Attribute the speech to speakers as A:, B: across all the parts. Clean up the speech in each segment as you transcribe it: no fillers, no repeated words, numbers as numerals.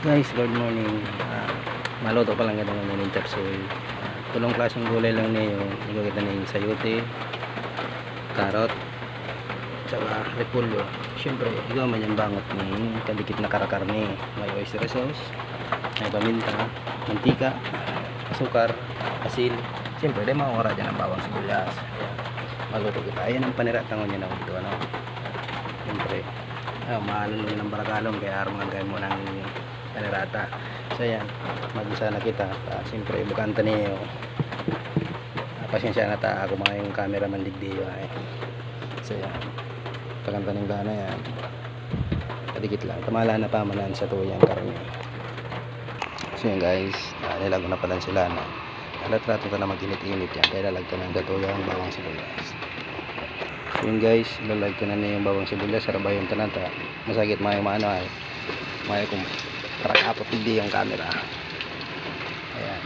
A: Guys, good morning. Maluto pa lang ito ng mini chapsuy. Tulong klaseng gulay lang niya yung kita ng sayote, karot, tsaka repolyo. Siyempre, igaw man yung bangot ni kadikit na karakarne. May oyster sauce, may paminta, mantika, asukar, asin. Siyempre, di maura dyan ang bawang sibuyas. Ayan. Maluto kita. Ayan ang paniratang niya na ito. Ano? Siyempre, mahalong yun ang barakalong kaya araw kayo mo ng panirata. So yan, mag-isa na kita. Siyempre, bukanta niyo. Pasensya na ta ako mga yung cameraman digdiyo. So yan, pagkanta ng gana yan. Kadikit lang. Tamala na pamanan sa tuyang karne. So yan guys, nilago na pala sila na. Alatrato ta na mag-init-init yan. Kaya lalagto ng gatuyang bawang sibuyas. So yun guys, lalagto na niyo yung bawang sibuyas. Sarabay yung tanata. Masagit mga yung maano ay. Mga kung karakapot hindi yung camera. Ayan.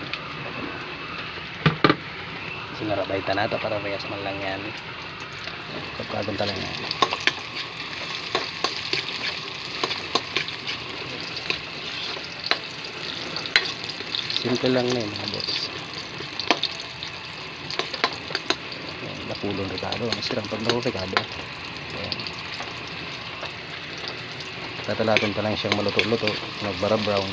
A: Sinarabay tanata para reyas man lang yan. Kapagod talaga yan. Simple lang na yun mga boss. Napulong Ricardo. Masirang pag naku Ricardo. Ayan. Tatalaton pa lang siyang maluto-luto, magbara brown,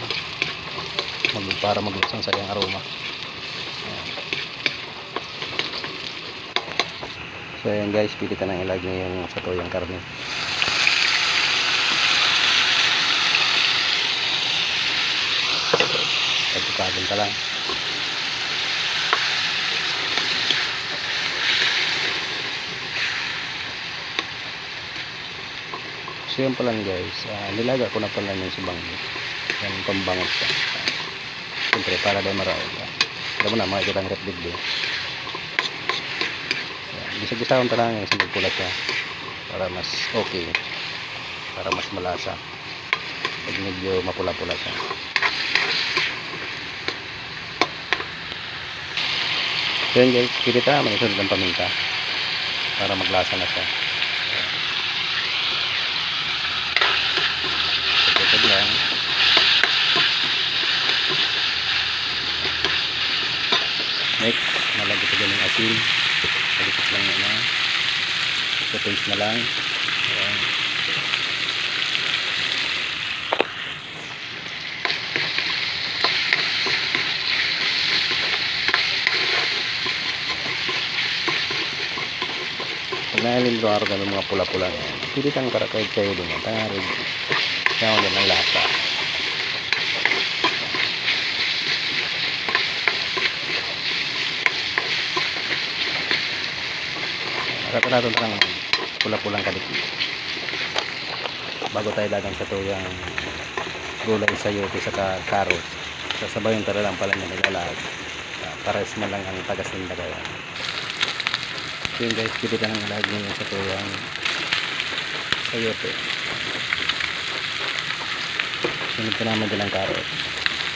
A: para maglusang sa iyang aroma. Ayan. So ayan guys, pilitan ng ilagay yung sa tuyang karne. Pagkakadun pa lang. So yun pa lang guys, nilaga ko na pala yung subang yan pambangot ka. Siyempre para daw maraog. Alam mo na, makikita ang rep video. Gisa-gisawin pa lang yung pula siya para mas okay, para mas malasa pag medyo mapula-pula siya. So yun guys, pilita manisunod ng paminta para maglasa na siya. Lang. Next, nalagay ko dyan ng asin. Palikot lang yun na. So, taste na lang. Ayan. Pag nahalin doon araw ng mga pula-pula yan, pilitan karakay kayo din yan. Tangarig. Kaya ko din ang lasa. Nakatalaton lang pula-pulang kadikit. Bago tayo lagang sa tuyang gulay sayote sa karot. Sasabayin tala lang pala niya nilalag. Pares man lang ang tagas-tinda kaya. So yun guys, pilitan ang ilagay niyo sa tuyang sayote. Sunod ka naman din ang karot.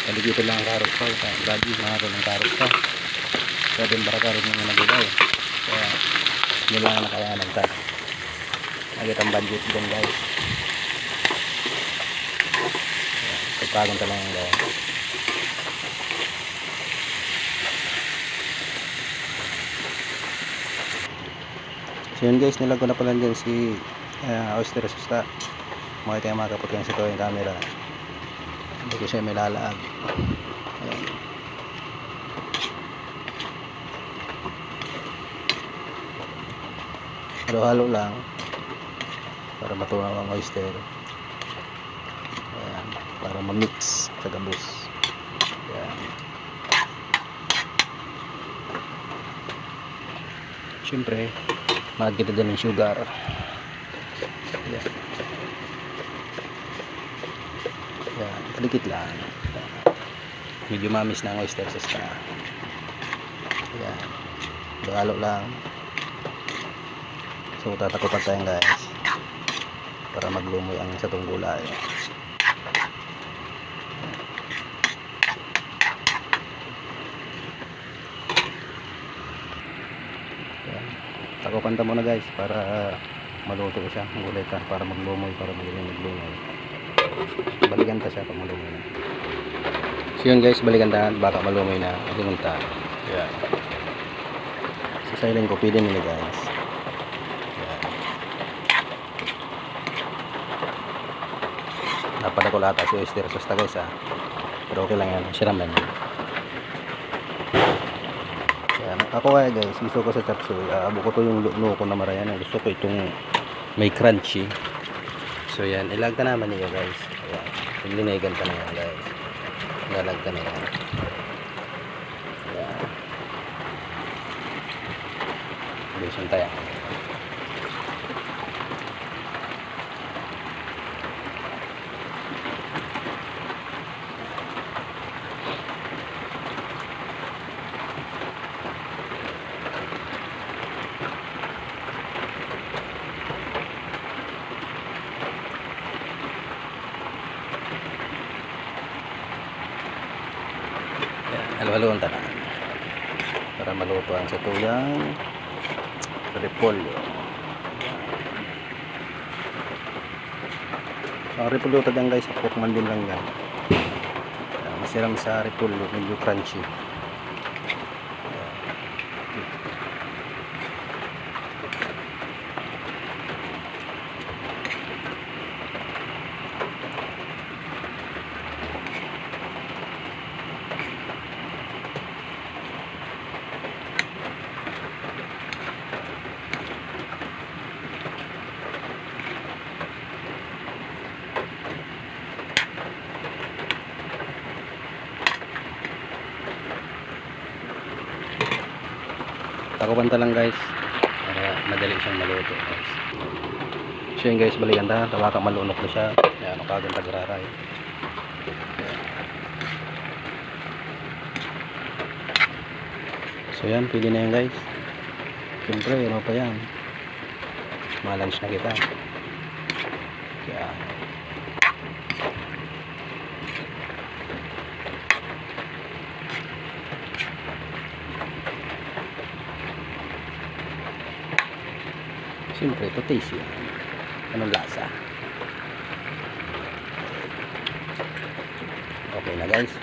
A: Kaligito lang ang karot ko. Grabe, mahalo ng karot ko. Kaya din barakarot nyo nagulay. Kaya yun lang ang nakayanan ta. Agad ang budget din guys. Kapagod ka lang ang gawin. So yun guys, nilag ko na pala dyan si oyster sauce. Makita yung mga kapot yung sa yung camera. Hindi ko siya may lalaag. Ayan. Halo-halo lang para matunaw ang oyster. Ayan. Para ma-mix sa gabos. Ayan. Siyempre makikita dyan ng sugar. Ayan. Ayan, palikit lang. Medyo mamis na ang oyster sauce na. Ayan. Halo lang. So tatakutan tayo guys para maglumoy ang sa itong gulay. Ayan. Takutan ta muna guys para maluto siya ang gulay ta, para maglumoy, para maglumoy. Balikan ta siya pag malumoy na. So yun guys, balikan ta baka malumoy na. Balikan ta. Yan. Sasaylin ko pwede nila guys. Yan. Napada ko lahat si oyster sauce ta guys ha. Pero okay lang yan. Siram lang yan. Yan. Ako kaya guys, gusto ko sa chop suey. Abo ko to yung luno ko na marayan. Gusto ko itong may crunchy. So yan, ilag ka naman niyo guys. Ayan. Linigan ka na yan guys. Ilalag ka na yan. Ayan. Bilisan tayo. Halo-haloan ta na para maluto ang satuyang repolyo. Ang repolyo ta dyan guys, pokman din lang yan. Masiram sa repolyo, medyo crunchy. Takupan ta lang guys para madali siyang maluto guys. So yun guys, balikan ta baka malunok na siya. Yan, kagang tagraray. So yan, pwede na yan guys. Siyempre, ano pa yan, malunch na kita. Yan. Siyempre, ito taste yun. Anong lasa? Okay na guys.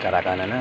A: Karakana na.